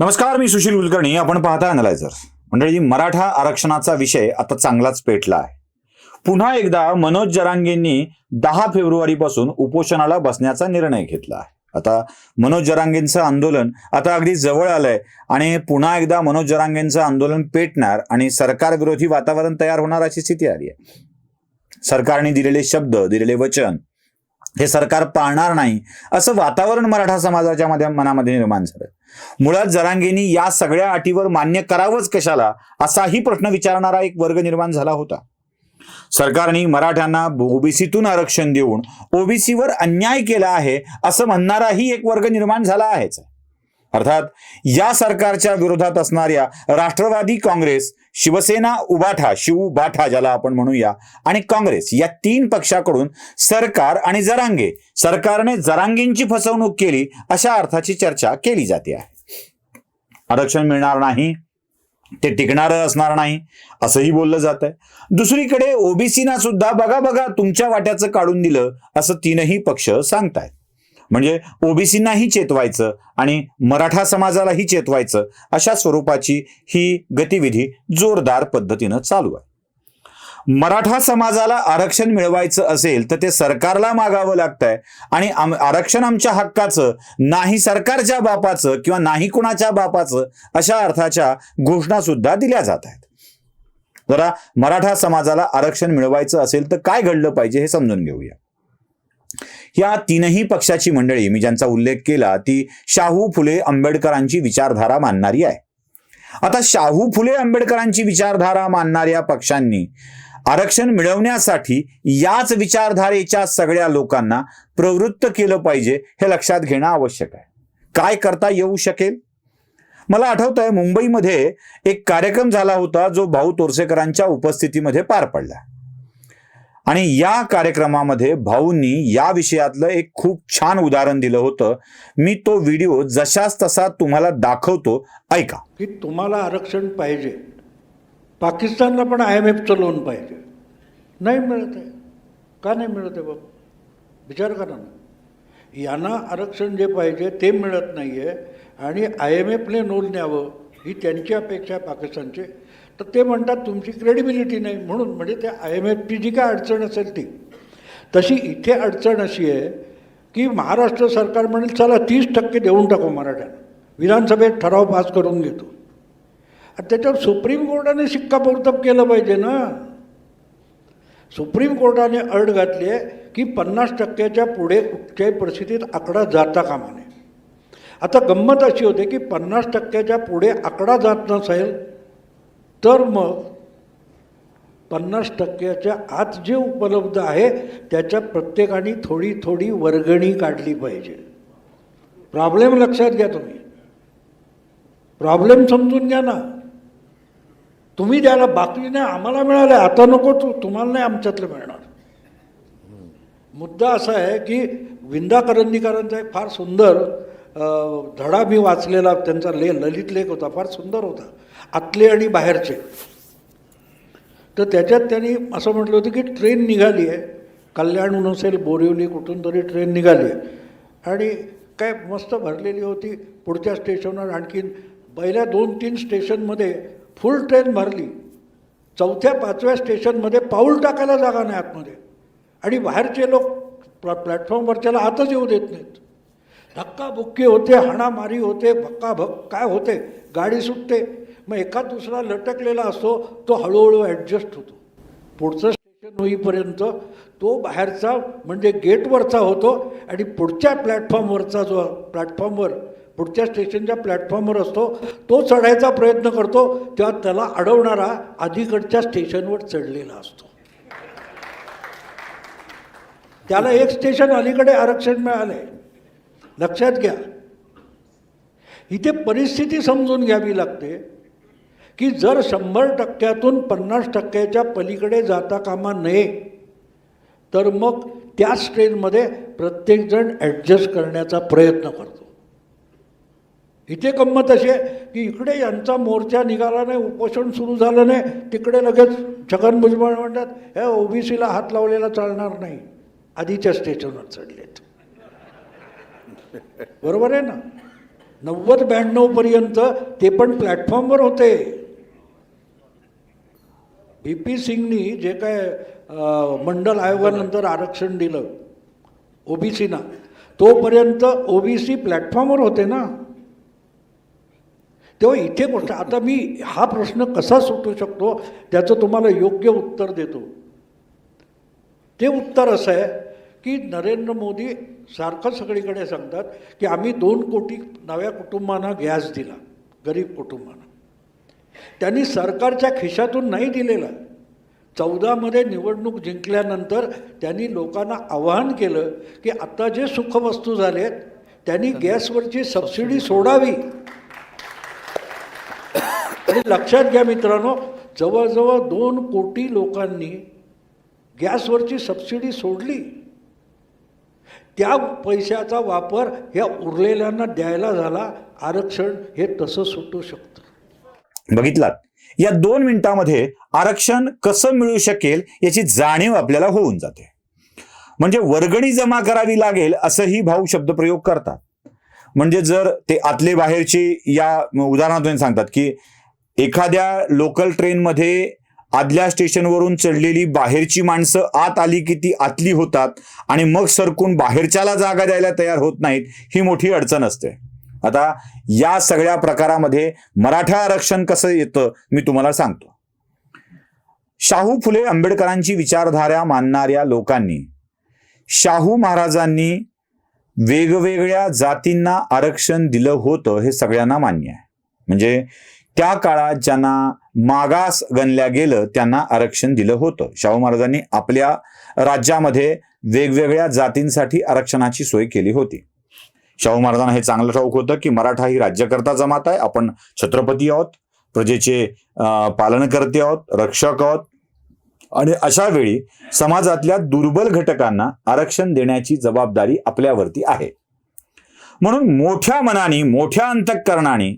नमस्कार, मी सुशील कुलकर्णी. आपण पाहता अॅनालायझर. मंडळी, मराठा आरक्षणाचा विषय आता चांगलाच पेटला आहे. पुन्हा एकदा मनोज जरांगेंनी 10 फेब्रुवारीपासून उपोषणाला बसण्याचा निर्णय घेतला आहे. आता मनोज जरांगेंचं आंदोलन आता अगदी जवळ आलंय आणि पुन्हा एकदा मनोज जरांगेंचं आंदोलन पेटणार आणि सरकार विरोधी वातावरण तयार होणार अशी स्थिती आली आहे. सरकारने दिलेले शब्द, दिलेले वचन हे सरकार पाळणार नाही असं वातावरण मराठा समाजाच्या मनामध्ये निर्माण झालं. मुळात जरांगेंनी या सगळ्या अटीवर मान्य करावंच कशाला असाही प्रश्न विचारणारा एक वर्ग निर्माण झाला होता. सरकारने मराठ्यांना ओबीसीतून आरक्षण देऊन ओबीसीवर अन्याय केला आहे असं म्हणणाराही एक वर्ग निर्माण झाला आहेच. अर्थात या सरकारच्या विरोधात असणाऱ्या राष्ट्रवादी काँग्रेस, शिवसेना उबाठा, शिवबाठा ज्याला आपण म्हणूया, आणि काँग्रेस या 3 पक्षाकडून सरकार आणि सरकारने जरांगेंची फसवणूक केली अशा अर्थाची चर्चा केली जाते आहे. आरक्षण मिळणार नाही, ते टिकणारं असणार नाही असंही बोललं जात आहे. दुसरीकडे ओबीसीना सुद्धा बघा तुमच्या वाट्याचं काढून दिलं असं 3ही पक्ष सांगतायत. म्हणजे ओबीसींनाही चेतवायचं आणि मराठा समाजालाही चेतवायचं अशा स्वरूपाची ही गतिविधी जोरदार पद्धतीनं चालू आहे. मराठा समाजाला आरक्षण मिळवायचं असेल तर ते सरकारला मागावं लागतंय आणि आरक्षण आमच्या हक्काचं, नाही सरकारच्या बापाचं किंवा नाही कुणाच्या बापाचं अशा अर्थाच्या घोषणा सुद्धा दिल्या जात आहेत. जरा मराठा समाजाला आरक्षण मिळवायचं असेल तर काय घडलं पाहिजे हे समजून घेऊया. या 3ही पक्षाची मंडळी मी ज्यांचा उल्लेख केला ती शाहू फुले आंबेडकरांची विचारधारा मानणारी आहे. आता शाहू फुले आंबेडकरांची विचारधारा मानणाऱ्या पक्षांनी आरक्षण मिळवण्यासाठी याच विचारधारेच्या सगळ्या लोकांना प्रवृत्त केलं पाहिजे हे लक्षात घेणं आवश्यक आहे. काय करता येऊ शकेल? मला आठवतंय, मुंबईमध्ये एक कार्यक्रम झाला होता जो भाऊ तोरसेकरांच्या उपस्थितीमध्ये पार पडला आणि या कार्यक्रमामध्ये भाऊंनी या विषयातलं एक खूप छान उदाहरण दिलं होतं. मी तो व्हिडिओ जशाच तसा तुम्हाला दाखवतो, ऐका. की तुम्हाला आरक्षण पाहिजे, पाकिस्तानला पण IMFचं लोन पाहिजे, नाही मिळत आहे. का नाही मिळत आहे बाबा? विचार करा ना. यांना आरक्षण जे पाहिजे ते मिळत नाही आहे आणि IMFने लोन न्यावं ही त्यांची अपेक्षा आहे पाकिस्तानची. तर ते म्हणतात तुमची क्रेडिबिलिटी नाही म्हणून. म्हणजे त्या IMFची जी काय अडचण असेल ती तशी इथे अडचण अशी आहे की महाराष्ट्र सरकार म्हणेल चला 30% देऊन टाकू मराठ्यांना, विधानसभेत ठराव पास करून घेतो. आणि त्याच्यावर सुप्रीम कोर्टाने शिक्कामोर्तब केलं पाहिजे ना. सुप्रीम कोर्टाने अट घातली आहे की 50%च्या पुढे कुठच्याही परिस्थितीत आकडा जाता कामा नये. आता गंमत अशी होते की 50%च्या पुढे आकडा जात नसेल तर मग 50%च्या आत जे उपलब्ध आहे त्याच्या प्रत्येकाने थोडी थोडी वर्गणी काढली पाहिजे. प्रॉब्लेम लक्षात घ्या, तुम्ही प्रॉब्लेम समजून घ्या ना. तुम्ही द्यायला बाकी नाही, आम्हाला मिळालं आता नको, तुम्हाला नाही आमच्यातलं मिळणार. मुद्दा असा आहे की विंदा करंदीकरांचा एक फार सुंदर धडा मी वाचलेला, त्यांचा ललित लेख होता, फार सुंदर होता, आतले आणि बाहेरचे. तर त्याच्यात त्यांनी असं म्हटलं होतं की ट्रेन निघाली आहे, कल्याणहून असेल, बोरिवली कुठून तरी ट्रेन निघाली आहे आणि काय मस्त भरलेली होती. पुढच्या स्टेशनवर आणखीन पहिल्या 2-3 स्टेशनमध्ये फुल ट्रेन भरली, 4थ्या-5व्या स्टेशनमध्ये पाऊल टाकायला जागा नाही आतमध्ये आणि बाहेरचे लोक प्लॅटफॉर्मवरच्याला आतच येऊ देत नाहीत. धक्काबुक्की होते, हाणामारी होते, भक्काभक् काय होते, गाडी सुटते. मग एखाद दुसरा लटकलेला असतो, तो हळूहळू ॲडजस्ट होतो. पुढचं स्टेशन होईपर्यंत तो बाहेरचा म्हणजे गेटवरचा होतो आणि पुढच्या प्लॅटफॉर्मवरचा जो पुढच्या स्टेशनच्या प्लॅटफॉर्मवर असतो तो चढायचा प्रयत्न करतो, तेव्हा त्याला अडवणारा अलीकडच्या स्टेशनवर चढलेला असतो. त्याला एक स्टेशन अलीकडे आरक्षण मिळालं आहे. लक्षात घ्या, इथे परिस्थिती समजून घ्यावी लागते की जर 100%तून 50%च्या पलीकडे जाता कामा नये तर मग त्याच ट्रेनमध्ये प्रत्येकजण ॲडजस्ट करण्याचा प्रयत्न करतो. इथे गंमत अशी आहे की इकडे यांचा मोर्चा निघाला नाही, उपोषण सुरू झालं नाही, तिकडे लगेच छगन भुजबळ म्हणतात हे ओबीसीला हात लावलेला चालणार नाही, आधीच्या स्टेशनवर चढलेत. बरोबर आहे ना. 90-92 पर्यंत ते पण प्लॅटफॉर्मवर होते. व्ही पी सिंगनी जे काय मंडल आयोगानंतर आरक्षण दिलं ओबीसीना, तोपर्यंत ओबीसी प्लॅटफॉर्मवर होते ना. तेव्हा इथे गोष्ट, आता मी हा प्रश्न कसा सुटू शकतो त्याचं तुम्हाला योग्य उत्तर देतो. ते उत्तर असं आहे की नरेंद्र मोदी सारखं सगळीकडे सांगतात की आम्ही 2 कोटी नव्या कुटुंबांना गॅस दिला, गरीब कुटुंबांना. त्यांनी सरकारच्या खिशातून नाही दिलेला. 14मध्ये निवडणूक जिंकल्यानंतर त्यांनी लोकांना आवाहन केलं की आता जे सुखवस्तू झालेत त्यांनी गॅसवरची सबसिडी सोडावी. आणि लक्षात घ्या मित्रांनो, जवळजवळ 2 कोटी लोकांनी गॅसवरची सबसिडी सोडली. त्या पैशाचा वापर ह्या उरलेल्यांना द्यायला झाला. आरक्षण हे तसं सुटू शकतं. बघितलात, या 2 मिनिटांमध्ये आरक्षण कसं मिळू शकेल याची जाणीव आपल्याला होऊन जाते. म्हणजे वर्गणी जमा करावी लागेल असंही भाऊ शब्दप्रयोग करतात. म्हणजे जर ते आतले बाहेरचे या उदाहरणातून सांगतात की एखाद्या लोकल ट्रेनमध्ये आदल्या स्टेशनवरून चढलेली बाहेरची माणसं आत आली की ती आतली होतात आणि मग सरकून बाहेरच्याला जागा द्यायला तयार होत नाहीत, ही मोठी अडचण असते. आता या सगळ्या प्रकारामध्ये मराठा आरक्षण कसं येतं मी तुम्हाला सांगतो. शाहू फुले आंबेडकरांची विचारधारा मानणाऱ्या लोकांनी शाहू महाराजांनी वेगवेगळ्या जातींना आरक्षण दिलं होतं हे सगळ्यांना मान्य आहे. म्हणजे त्या काळात ज्यांना मागास गणल्या गेलं त्यांना आरक्षण दिलं होतं. शाहू महाराजांनी आपल्या राज्यामध्ये वेगवेगळ्या जातींसाठी आरक्षणाची सोय केली होती. शाहू महाराजांना हे चांगलं ठाऊक होतं की मराठा ही राज्यकर्ता जमात आहे, आपण छत्रपती आहोत, प्रजेचे पालनकर्ते आहोत, रक्षक आहोत. आणि अशा वेळी समाजातल्या दुर्बल घटकांना आरक्षण देण्याची जबाबदारी आपल्यावरती आहे. म्हणून मोठ्या मनाने, मोठ्या अंतःकरणाने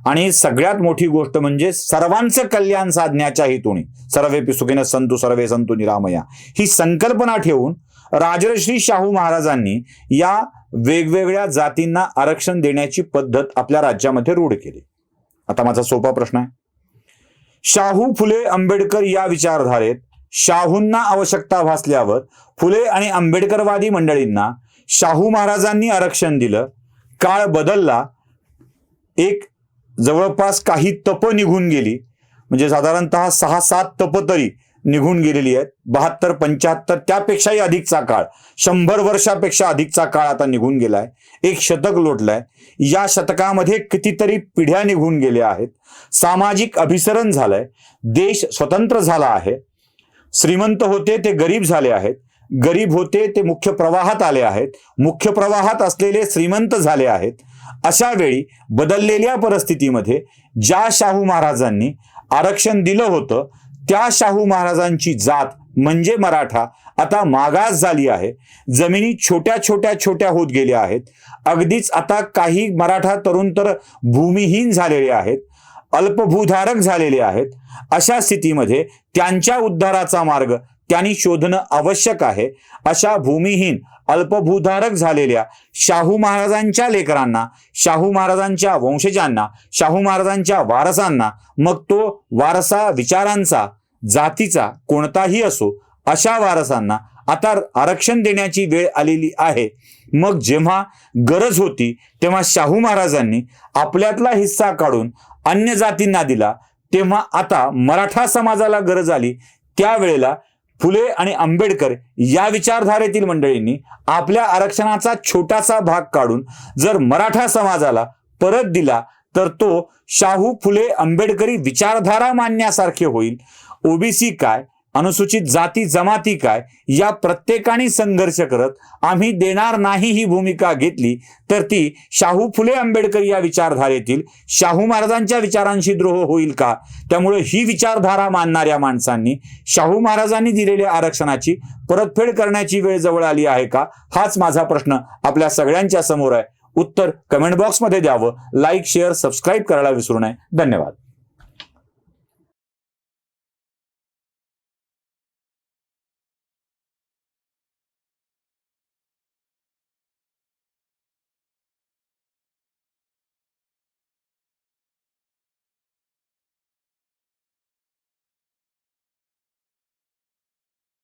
आणि सगळ्यात मोठी गोष्ट म्हणजे सर्वांचं कल्याण साधण्याच्या हेतूने सर्वे सुखिनः सन्तु सर्वे सन्तु निरामया ही संकल्पना ठेवून राजर्षी शाहू महाराजांनी या वेगवेगळ्या जातींना आरक्षण देण्याची पद्धत आपल्या राज्यामध्ये रूढ केली. आता माझा सोपा प्रश्न आहे, शाहू फुले आंबेडकर या विचारधारेत शाहूंना आवश्यकता भासल्यावर फुले आणि आंबेडकरवादी मंडळींना शाहू महाराजांनी आरक्षण दिलं. काळ बदलला, एक जवळपास काही तप निघून गेली, म्हणजे साधारणतः 6-7 तप तरी निघून गेलेली आहेत. 72-75 त्यापेक्षाही अधिकचा काळ, 100 वर्षापेक्षा अधिकचा काळ आता निघून गेलाय. एक शतक लोटलाय. या शतकामध्ये कितीतरी पिढ्या निघून गेल्या आहेत. सामाजिक अभिसरण झालंय. देश स्वतंत्र झाला आहे. श्रीमंत होते ते गरीब झाले आहेत, गरीब होते ते मुख्य प्रवाहात आले आहेत, मुख्य प्रवाहात असलेले श्रीमंत झाले आहेत. अशा वेळी बदललेल्या परिस्थितीमध्ये ज्या शाहू महाराजांनी आरक्षण दिलं होतं त्या शाहू महाराजांची जात म्हणजे मराठा आता मागास झाली आहे. जमिनी छोट्या होत गेल्या आहेत. अगदीच आता काही मराठा तरुण तर भूमिहीन झालेले आहेत, अल्पभूधारक झालेले आहेत. अशा स्थितीमध्ये त्यांच्या उद्धाराचा मार्ग त्यांनी शोधणं आवश्यक आहे. अशा भूमिहीन अल्पभूधारक झालेल्या शाहू महाराजांच्या लेकरांना, शाहू महाराजांच्या वंशजांना, शाहू महाराजांच्या वारसांना, मग तो वारसा विचारांचा, जातीचा कोणताही असो, अशा वारसांना आता आरक्षण देण्याची वेळ आलेली आहे. मग जेव्हा गरज होती तेव्हा शाहू महाराजांनी आपल्यातला हिस्सा काढून अन्य जातींना दिला, तेव्हा आता मराठा समाजाला गरज आली त्यावेळेला फुले आणि आंबेडकर या विचारधारेतील मंडळींनी आपल्या आरक्षणाचा छोटासा भाग काढून जर मराठा समाजाला परत दिला तर तो शाहू फुले आंबेडकरी विचारधारा मानण्यासारखे होईल. ओबीसी काय, अनुसूचित जाती जमाती काय, या प्रत्येकाने संघर्ष करत आम्ही देणार नाही ही भूमिका घेतली तर ती शाहू फुले आंबेडकर या विचारधारेतील शाहू महाराजांच्या विचारांशी द्रोह होईल का? त्यामुळे ही विचारधारा मानणाऱ्या माणसांनी शाहू महाराजांनी दिलेल्या आरक्षणाची परतफेड करण्याची वेळ जवळ आली आहे का? हाच माझा प्रश्न आपल्या सगळ्यांच्या समोर आहे. उत्तर कमेंट बॉक्समध्ये द्यावं. लाईक, शेअर, सबस्क्राईब करायला विसरू नये. धन्यवाद.